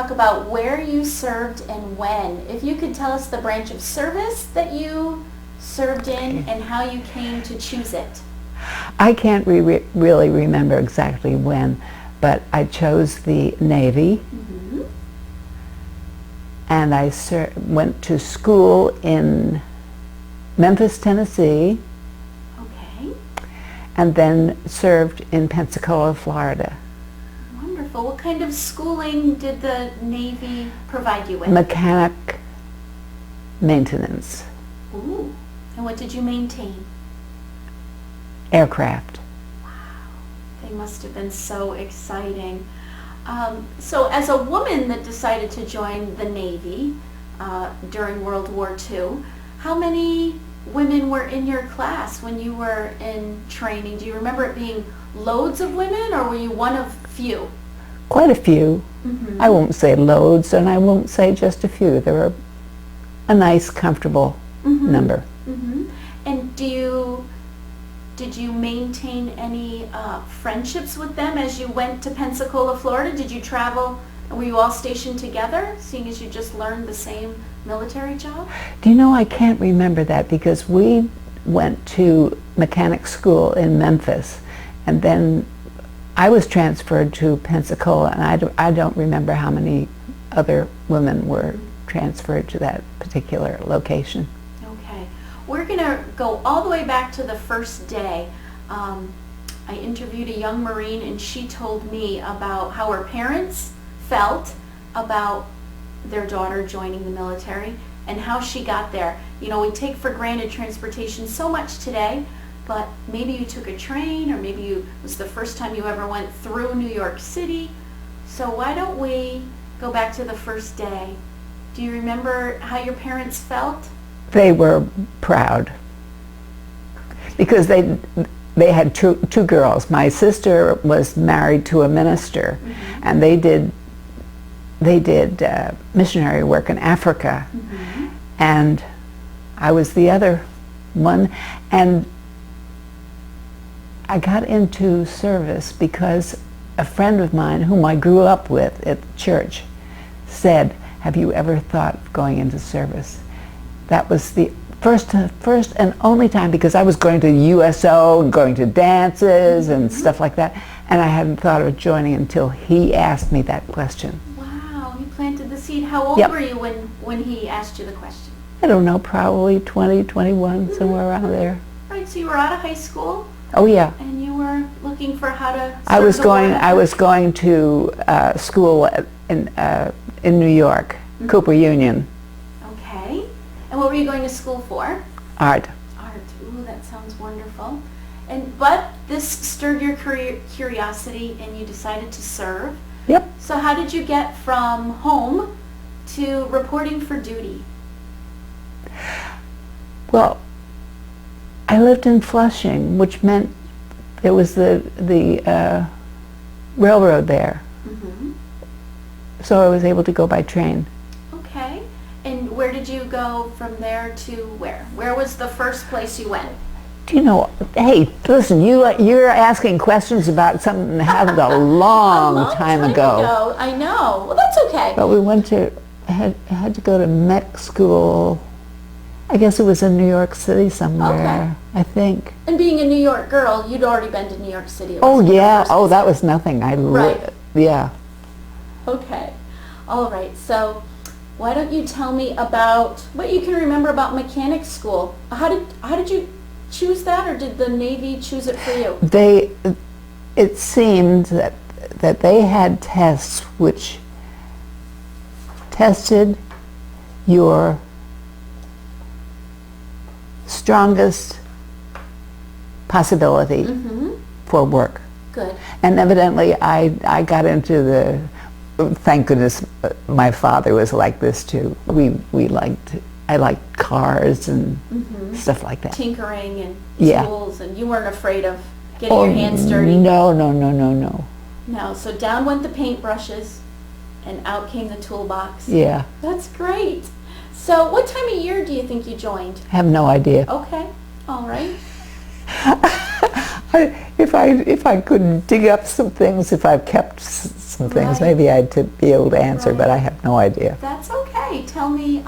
talk about where you served and when. If you could tell us the branch of service that you served in and how you came to choose it. I can't really remember exactly when, but I chose the Navy. Mm-hmm. And I went to school in Memphis, Tennessee, Okay. and then served in Pensacola, Florida. Wonderful. What kind of schooling did the Navy provide you with? Mechanic maintenance, Ooh. And what did you maintain? aircraft. They must have been so exciting. So as a woman that decided to join the Navy during World War II, how many women were in your class when you were in training? Do you remember it being loads of women, or were you one of few? Quite a few. Mm-hmm. I won't say loads, and I won't say just a few. There were a nice, comfortable number. Mm-hmm. And did you maintain any friendships with them as you went to Pensacola, Florida? Did you travel, and were you all stationed together, seeing as you just learned the same military job? Do you know, I can't remember that because we went to mechanic school in Memphis, and then I was transferred to Pensacola, and I don't remember how many other women were transferred to that particular location. Okay. We're going to go all the way back to the first day. I interviewed a young Marine, and she told me about how her parents felt about their daughter joining the military and how she got there. You know, we take for granted transportation so much today, but maybe you took a train, or maybe it was the first time you ever went through New York City. So why don't we go back to the first day? Do you remember how your parents felt? They were proud because they had two girls. My sister was married to a minister, and they did missionary work in Africa, and I was the other one. And I got into service because a friend of mine whom I grew up with at church said, "Have you ever thought of going into service?" That was the first and only time, because I was going to USO and going to dances and stuff like that, and I hadn't thought of joining until he asked me that question. Wow, he planted the seed. How old Yep. were you when he asked you the question? I don't know, probably 20, 21, somewhere around there. Right, so you were out of high school, Oh yeah. and you were looking for how to I was serve the Lord. I was going to school in New York, Cooper Union, Okay. And what were you going to school for? art. Art. Ooh, that sounds wonderful. But this stirred your curiosity, and you decided to serve. Yep. So how did you get from home to reporting for duty? Well, I lived in Flushing, which meant there was the railroad there, so I was able to go by train. Okay. And where did you go from there to where? Where was the first place you went? Do you know, hey, listen, you're asking questions about something that happened a long time ago. I know. Well, that's okay. But we had to go to mech school. I guess it was in New York City somewhere, I think. And being a New York girl, you'd already been to New York City. Oh yeah, oh that was nothing. Yeah. Okay. All right. So why don't you tell me about what you can remember about mechanic school? How did you choose that, or did the Navy choose it for you? It seemed that they had tests which tested your strongest possibility for work. Good. And evidently I got into the, thank goodness my father was like this too. I liked cars and stuff like that. Tinkering and Yeah. tools, and you weren't afraid of getting your hands dirty? No. No, so down went the paintbrushes and out came the toolbox. Yeah. That's great. So what time of year do you think you joined? I have no idea. Okay, all right. If I could dig up some things, if I've kept some things Right. maybe I'd to be able to answer, but I have no idea. That's okay. Tell me,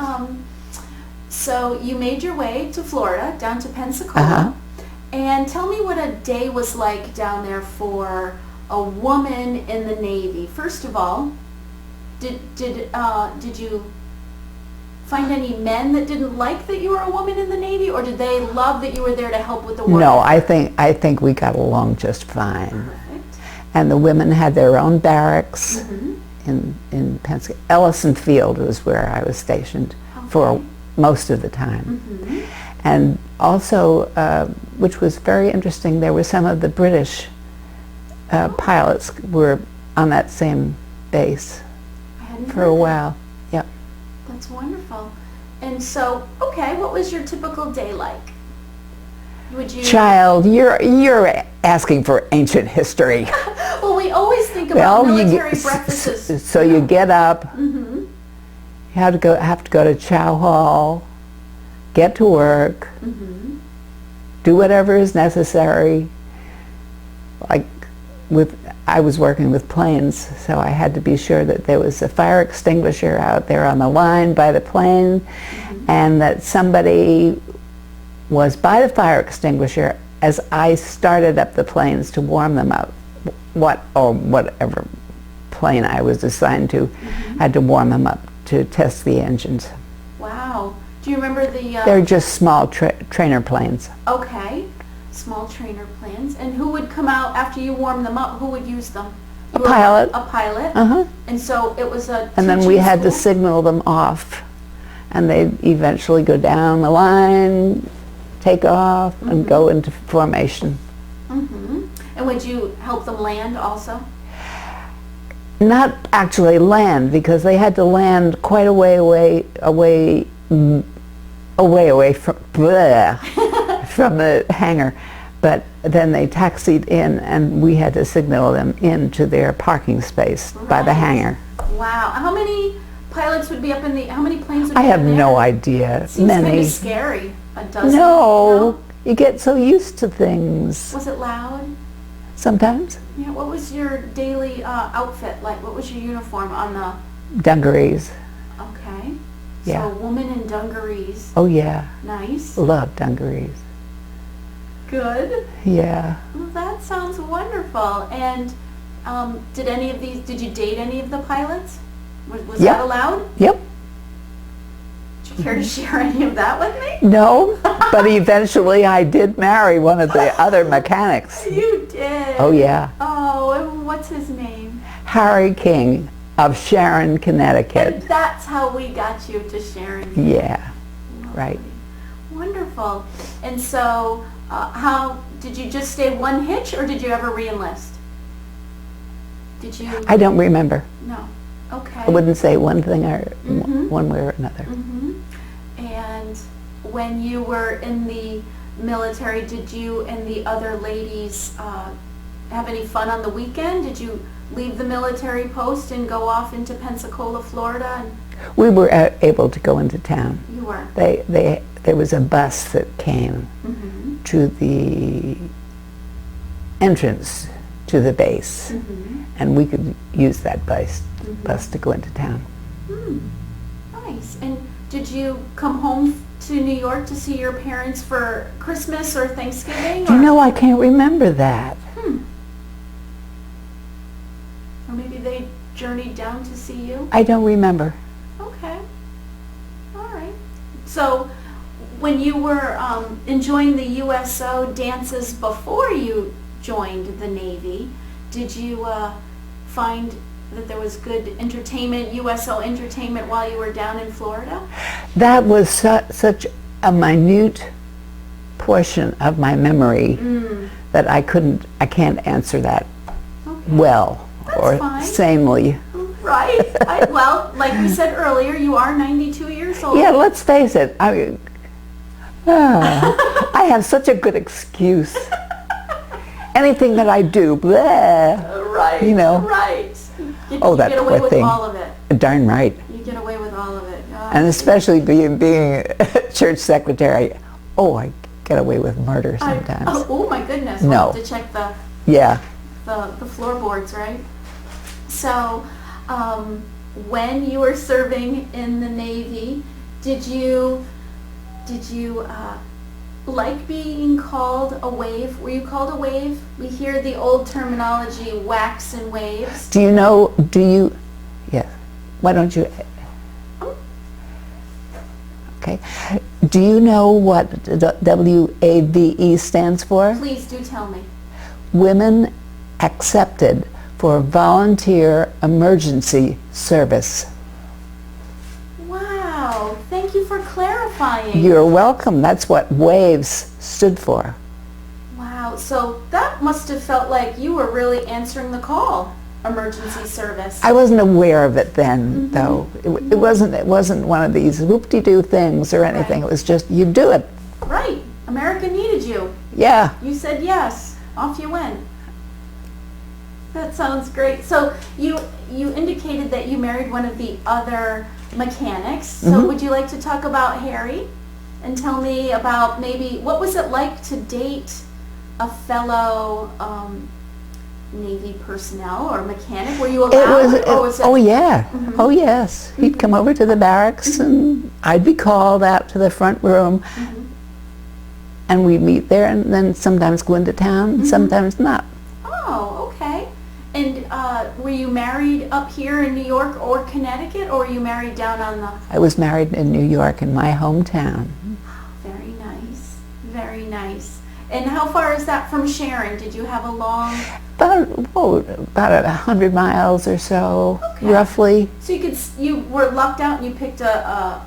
so you made your way to Florida, down to Pensacola, and tell me what a day was like down there for a woman in the Navy. First of all, did you find any men that didn't like that you were a woman in the Navy, or did they love that you were there to help with the war? No, I think we got along just fine. Perfect. And the women had their own barracks Mm-hmm. in Pensacola. Ellison Field was where I was stationed for most of the time. Mm-hmm. And also, which was very interesting, there were some of the British pilots were on that same base I hadn't for heard a that. while. Yep. That's wonderful. And so, okay, what was your typical day like? Would you? Child, you're asking for ancient history. Well, we always think about military you breakfasts. so you get up. Mm-hmm. You have to go to chow hall, get to work, Mm-hmm. do whatever is necessary. Like I was working with planes, so I had to be sure that there was a fire extinguisher out there on the line by the plane, and that somebody was by the fire extinguisher as I started up the planes to warm them up. Whatever plane I was assigned to, had to warm them up to test the engines. Wow. Do you remember the? They're just small trainer planes. Okay. Small trainer planes. And who would come out after you warmed them up? Who would use them? A pilot. A pilot. Uh-huh. And so it was a. And then we teaching had to school? signal them off, and they'd eventually go down the line, take off, and go into formation. Mm-hmm. And would you help them land also? Not actually land, because they had to land quite a way away from from the hangar. But then they taxied in, and we had to signal them into their parking space by the Right. hangar. Wow. How many pilots would be up in the? How many planes would I be have up there? no idea. Seems kind Many. of scary. A dozen. No, you get so used to things. Was it loud? Sometimes. Yeah. What was your daily outfit like? What was your uniform on the? Dungarees. Okay. Yeah. So woman in dungarees. Oh yeah, Nice. love dungarees. Good. Yeah. Well, that sounds wonderful. And did you date any of the pilots? Was Yep. that allowed? Yep. Would you care to share any of that with me? No, but eventually I did marry one of the other mechanics. You did. Oh yeah, Oh, and what's his name? Harry King of Sharon, And Connecticut. that's how we got you to Sharon. Yeah, right. Wonderful. And so, how did you just stay one hitch, or did you ever re-enlist? Did you? I don't remember. No. Okay. I wouldn't say one thing or Mhm. one way or another. Mm-hmm. And when you were in the military, did you and the other ladies have any fun on the weekend? Did you leave the military post and go off into Pensacola, Florida? And We were able to go into town. you were. There was a bus that came Mm-hmm. to the entrance to the base, Mm-hmm. and we could use that bus to go into town. Nice. And did you come home to New York to see your parents for Christmas or Thanksgiving? Do you know, I can't remember that. Or maybe they journeyed down to see you? I don't remember. Okay. All right. So when you were enjoying the USO dances before you joined the Navy, did you find that there was good entertainment, USO entertainment, while you were down in Florida? That was such a minute portion of my memory that I can't answer that well or fine. sanely. Right. Well, like we said earlier, you are 92 years old. Yeah, let's face it. I have such a good excuse. Anything that I do, bleh, Right. you know. Right. You That get away poor with thing. all of it. Darn right. You get away with all of it. And especially being church secretary, I get away with murder sometimes. Oh my goodness. No. We'll have to check Yeah. the floorboards, right? So, when you were serving in the Navy, did you like being called a wave? Were you called a wave? We hear the old terminology, wax and waves. Yes. Why don't you, okay. Do you know what WAVE stands for? Please do tell me. Women Accepted for Volunteer Emergency Service. Wow, thank you for clarifying. You're welcome. That's what WAVES stood for. Wow, so that must have felt like you were really answering the call, emergency service. I wasn't aware of it then, though. It wasn't one of these whoop-de-doo things or anything. Right. It was just, you do it. Right, America needed you. Yeah. You said yes, off you went. That sounds great. So you indicated that you married one of the other mechanics. So would you like to talk about Harry and tell me about maybe what was it like to date a fellow Navy personnel or mechanic? Were you allowed? Oh yeah. Oh yes. He'd come over to the barracks and I'd be called out to the front room and we'd meet there and then sometimes go into town, sometimes not. Oh, okay. And were you married up here in New York or Connecticut, or were you married down on the... I was married in New York, in my hometown. Very nice. Very nice. And how far is that from Sharon? Did you have a long... About 100 miles or so, roughly. So you were lucked out and you picked a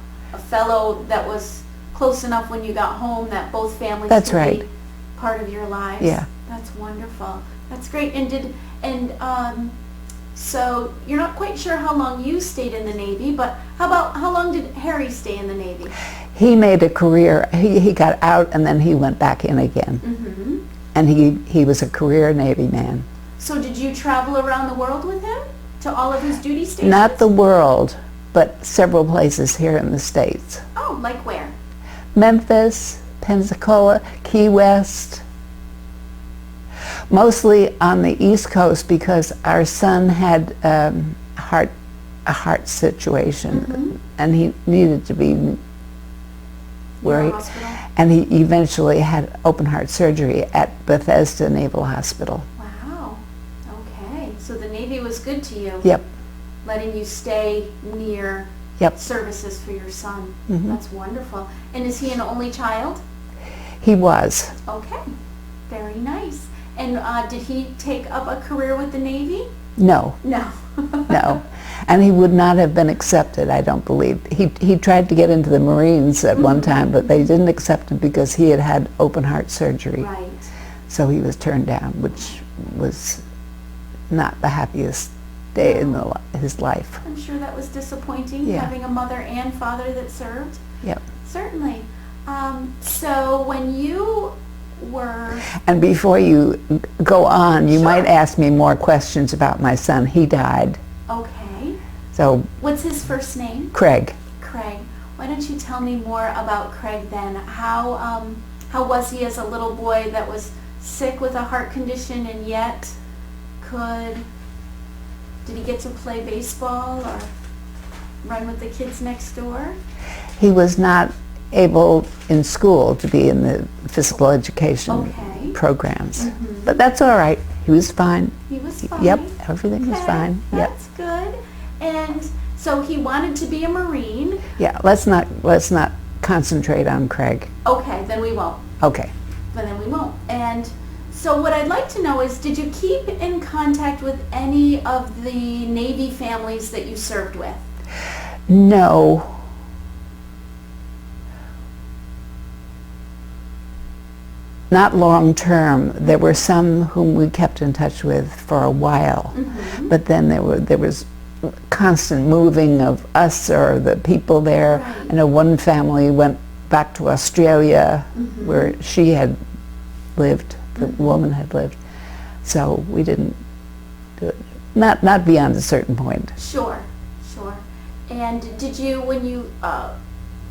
fellow that was close enough when you got home that both families could be part of your lives. Yeah. That's wonderful. That's great. So you're not quite sure how long you stayed in the Navy, but how long did Harry stay in the Navy? He made a career. He got out and then he went back in again. And he was a career Navy man. So did you travel around the world with him to all of his duty stations? Not the world, but several places here in the States. Oh, like where? Memphis, Pensacola, Key West. Mostly on the East Coast because our son had a heart situation and he needed to be where and he eventually had open heart surgery at Bethesda Naval Hospital. Wow. Okay. So the Navy was good to you. Yep. Letting you stay near services for your son. That's wonderful. And is he an only child? He was. Okay. Very nice. And did he take up a career with the Navy? No. No. No. And he would not have been accepted, I don't believe. He tried to get into the Marines at one time, but they didn't accept him because he had had open heart surgery. Right. So he was turned down, which was not the happiest day in his life. I'm sure that was disappointing, having a mother and father that served. Yep. Certainly. So when you were... And before you go on, you might ask me more questions about my son. He died. Okay. So... What's his first name? Craig. Craig. Why don't you tell me more about Craig then? How was he as a little boy that was sick with a heart condition and yet did he get to play baseball or run with the kids next door? He was not able in school to be in the physical education programs. But that's all right. He was fine. He was fine? Yep, everything was fine. That's good. And so he wanted to be a Marine. Yeah, let's not concentrate on Craig. Okay, then we won't. Okay. But then we won't. And so what I'd like to know is, did you keep in contact with any of the Navy families that you served with? No. Not long term. There were some whom we kept in touch with for a while, but then there was constant moving of us or the people there. I know one family went back to Australia where she had lived, the woman had lived, so we didn't do it. Not beyond a certain point. Sure, sure. And did you, when you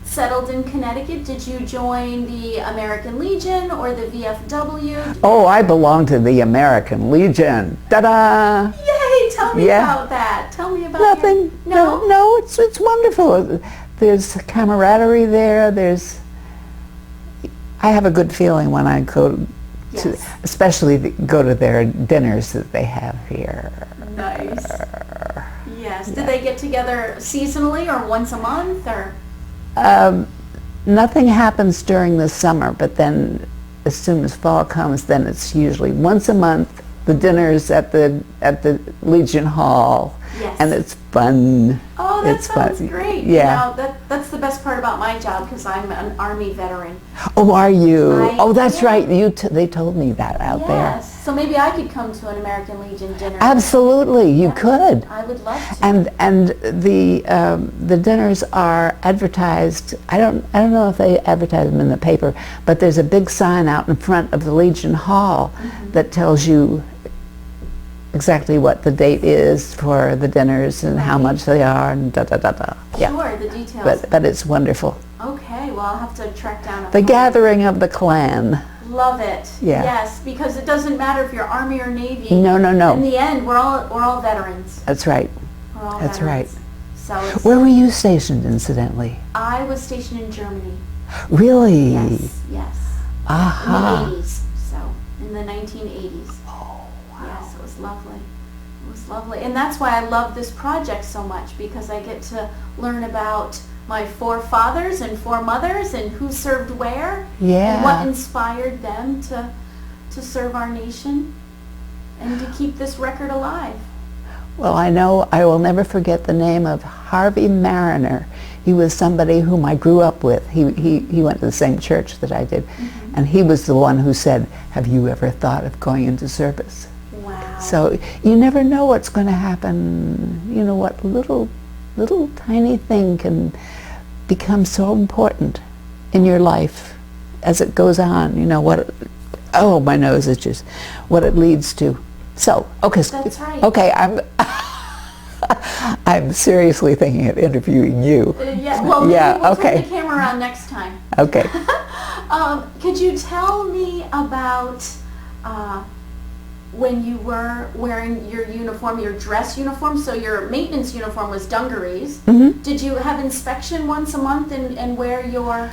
settled in Connecticut, did you join the American Legion or the VFW? Oh, I belong to the American Legion. Ta-da! Yay! Tell Tell me Yeah. about that. Tell me about Nothing. No? No, it's wonderful. There's camaraderie there. I have a good feeling when I go to, Yes. especially go to their dinners that they have here. Nice. Yes. Do they get together seasonally or once a month or? Nothing happens during the summer, but then as soon as fall comes, then it's usually once a month. The dinners at the Legion Hall, Yes. and it's fun. Oh, that It's sounds fun. great. Yeah. You know, that's the best part about my job because I'm an Army veteran. Oh, are you? I Oh, that's am. right. They told me that out there. Yes. So maybe I could come to an American Legion dinner. Absolutely, you Yeah. could. I would love to. And the dinners are advertised. I don't know if they advertise them in the paper, but there's a big sign out in front of the Legion Hall that tells you exactly what the date is for the dinners and how much they are and da da da da. Yeah. Sure, the details. But it's wonderful. Okay, well I'll have to track down a The phone. gathering of the clan. Love it. Yeah. Yes, because it doesn't matter if you're Army or Navy. No. In the end, we're all veterans. That's right. We're all That's veterans. So it's, Where were you stationed, incidentally? I was stationed in Germany. Really? Yes. In Aha. the 80s. So in the 1980s. Oh, wow. Yes, it was lovely. It was lovely. And that's why I love this project so much, because I get to learn about my forefathers and foremothers and who served where Yeah. and what inspired them to serve our nation and to keep this record alive. Well, I know I will never forget the name of Harvey Mariner. He was somebody whom I grew up with. He went to the same church that I did. And he was the one who said, "Have you ever thought of going into service?" Wow. So you never know what's going to happen. You know, what little tiny thing can become so important in your life as it goes on. You know, oh, my nose itches, what it leads to. So, okay. That's right. Okay, I'm seriously thinking of interviewing you. Yeah, well, maybe Yeah, we'll okay. turn the camera around next time. Okay. Could you tell me about when you were wearing your uniform, your dress uniform? So your maintenance uniform was dungarees. Mm-hmm. Did you have inspection once a month and wear your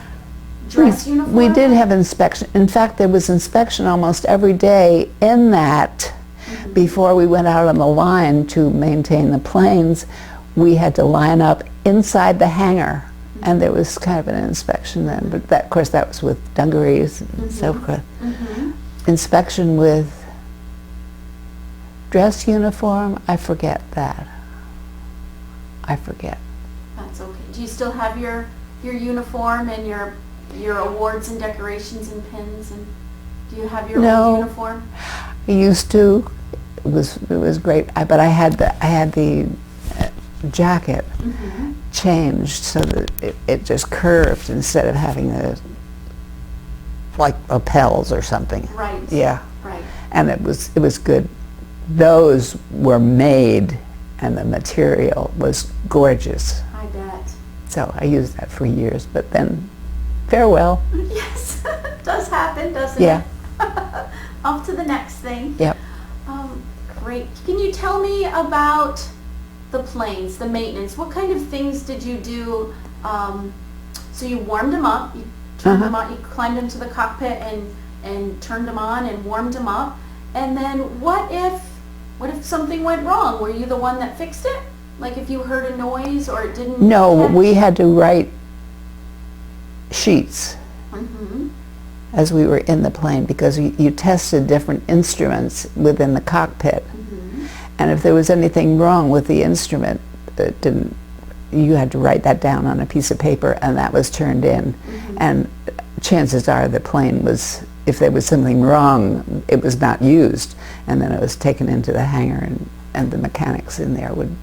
dress uniform? We did have inspection. In fact, there was inspection almost every day in that. Before we went out on the line to maintain the planes, we had to line up inside the hangar, and there was kind of an inspection then. But that, of course, that was with dungarees and so forth. Inspection with dress uniform, I forget that. I forget. That's okay. Do you still have your uniform and your awards and decorations and pins, and do you have your old uniform? I used to. It was great. But I had the jacket changed so that it just curved instead of having like lapels or something. Right. Yeah. Right. And it was good. Those were made, and the material was gorgeous. I bet. So I used that for years. But then, farewell. Yes, does happen, doesn't Yeah. it? Off to the next thing. Yep. Great. Can you tell me about the planes, the maintenance? What kind of things did you do? So you warmed them up, you turned them on, you climbed into the cockpit and turned them on and warmed them up. And then what if something went wrong? Were you the one that fixed it? Like if you heard a noise or it didn't No, catch? we had to write sheets as we were in the plane, because you tested different instruments within the cockpit. And if there was anything wrong with the instrument that didn't, you had to write that down on a piece of paper, and that was turned in. And chances are the plane was, if there was something wrong, it was not used, and then it was taken into the hangar, and the mechanics in there would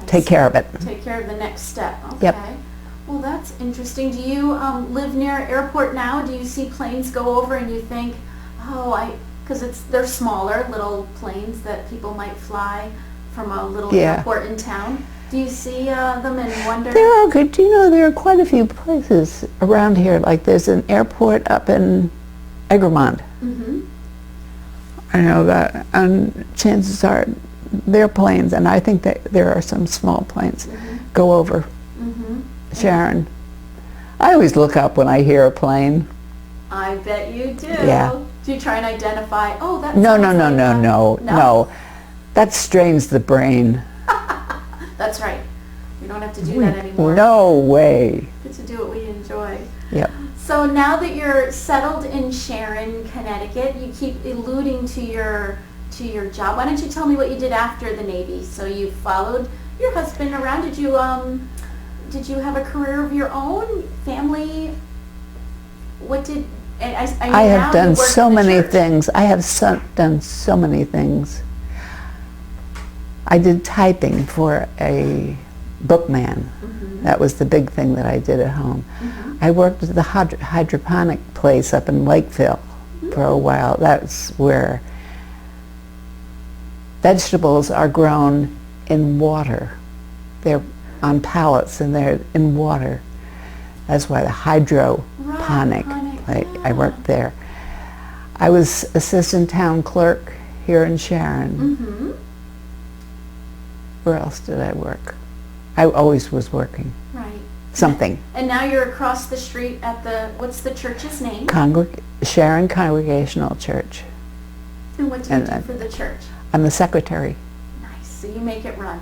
take care of it. Take care of the next step. Okay. Yep. Well, that's interesting. Do you live near airport now? Do you see planes go over and you think, oh, because they're smaller little planes that people might fly from a little airport in town. Do you see them and wonder? There are good. You know, there are quite a few places around here. Like there's an airport up in Egremont. I know that, and chances are their planes, and I think that there are some small planes, go over Sharon. I always look up when I hear a plane. I bet you do. Yeah. Do you try and identify, oh, that's No. That strains the brain. That's right. We don't have to do that anymore. No way. Get to do what we enjoy. Yep. So now that you're settled in Sharon, Connecticut, you keep alluding to your job. Why don't you tell me what you did after the Navy? So you followed your husband around. Did you have a career of your own? Family? What did I have done so many things. I have done so many things. I did typing for a bookman. That was the big thing that I did at home. I worked at the hydroponic place up in Lakeville for a while. That's where vegetables are grown in water. They're on pallets and they're in water. That's why the hydroponic. I worked there. I was assistant town clerk here in Sharon. Where else did I work? I always was working. Right. Something. And now you're across the street at what's the church's name? Sharon Congregational Church. And what do you do for the church? I'm the secretary. Nice. So you make it run.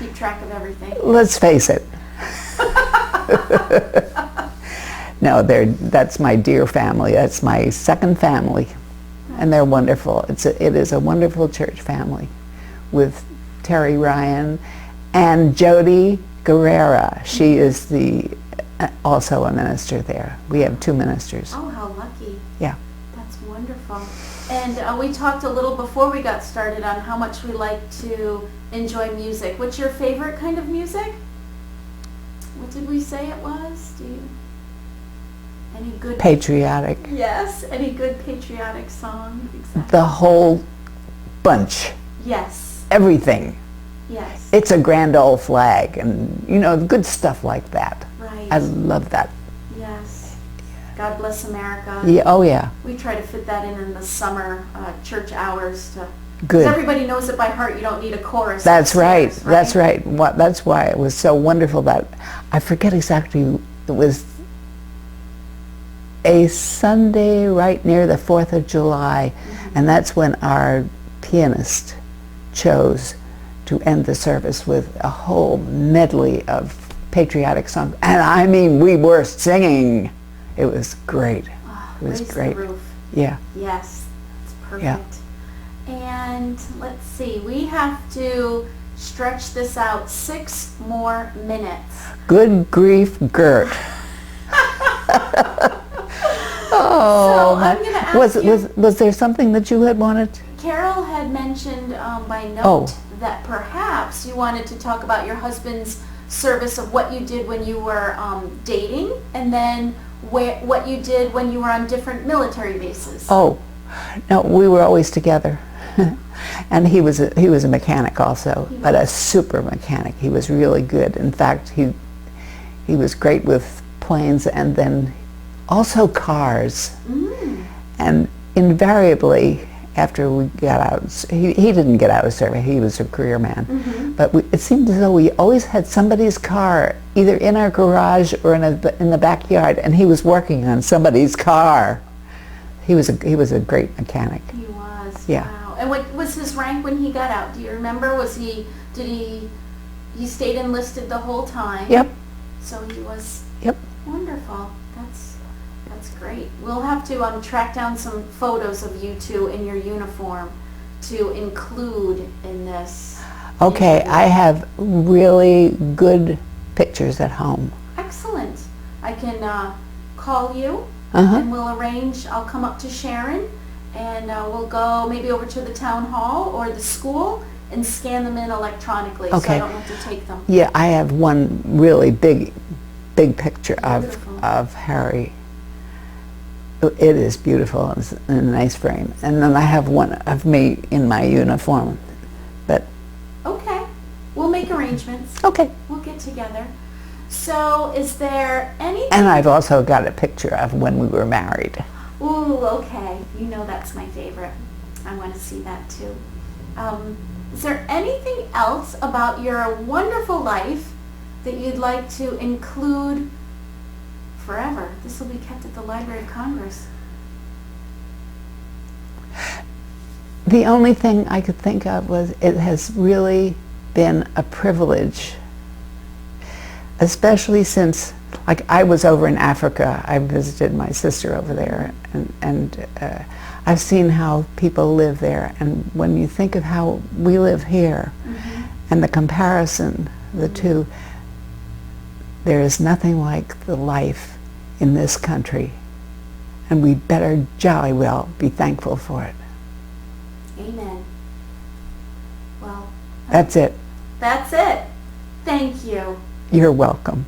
Keep track of everything. Let's face it. No, that's my dear family. That's my second family, and they're wonderful. It is a wonderful church family, with Terry Ryan and Jody Guerrera. She is also a minister there. We have 2 ministers. Oh, how lucky! Yeah. That's wonderful. And we talked a little before we got started on how much we like to enjoy music. What's your favorite kind of music? What did we say it was? Any good patriotic? Yes. Any good patriotic song? Exactly. The whole bunch. Yes. Everything. Yes. It's a grand old flag, and good stuff like that. Right. I love that. Yes. God bless America. Yeah. Oh yeah. We try to fit that in the summer church hours to. Good. Because everybody knows it by heart. You don't need a chorus. That's right. That's right. That's why it was so wonderful that I forget exactly. It was a Sunday right near the 4th of July, and that's when our pianist chose to end the service with a whole medley of patriotic songs. And I mean, we were singing. It was great. Oh, it was raise great. The roof. Yeah. Yes, it's perfect. Yeah. And let's see, we have to stretch this out 6 more minutes. Good grief, Gert. Oh, so I'm going to ask was there something that you had wanted? Carol had mentioned by note that perhaps you wanted to talk about your husband's service of what you did when you were dating, and then what you did when you were on different military bases. Oh, no, we were always together. And he was a mechanic also, but a super mechanic. He was really good. In fact, he was great with planes and then also cars. And invariably, after we got out, he didn't get out of service. He was a career man. But it seemed as though we always had somebody's car either in our garage or in the backyard, and he was working on somebody's car. He was a great mechanic. He was. Yeah. Wow. And what was his rank when he got out? Do you remember? He stayed enlisted the whole time? Yep. So he was. Yep. Wonderful. That's great. We'll have to track down some photos of you two in your uniform to include in this. Okay, interview. I have really good pictures at home. Excellent. I can call you Uh-huh. and we'll arrange. I'll come up to Sharon and we'll go maybe over to the town hall or the school and scan them in electronically, so Okay. I don't have to take them. Yeah, I have one really big picture Beautiful. of Harry. It is beautiful. It's in a nice frame. And then I have one of me in my uniform. But Okay. We'll make arrangements. okay. We'll get together. So is there anything? And I've also got a picture of when we were married. Ooh, okay. You know that's my favorite. I want to see that too. Is there anything else about your wonderful life that you'd like to include forever? This will be kept at the Library of Congress. The only thing I could think of was it has really been a privilege, especially since, like, I was over in Africa. I visited my sister over there, and I've seen how people live there. And when you think of how we live here, and the comparison, the two, there is nothing like the life in this country, and we better jolly well be thankful for it. Amen. Well, That's it. that's it. Thank you. You're welcome.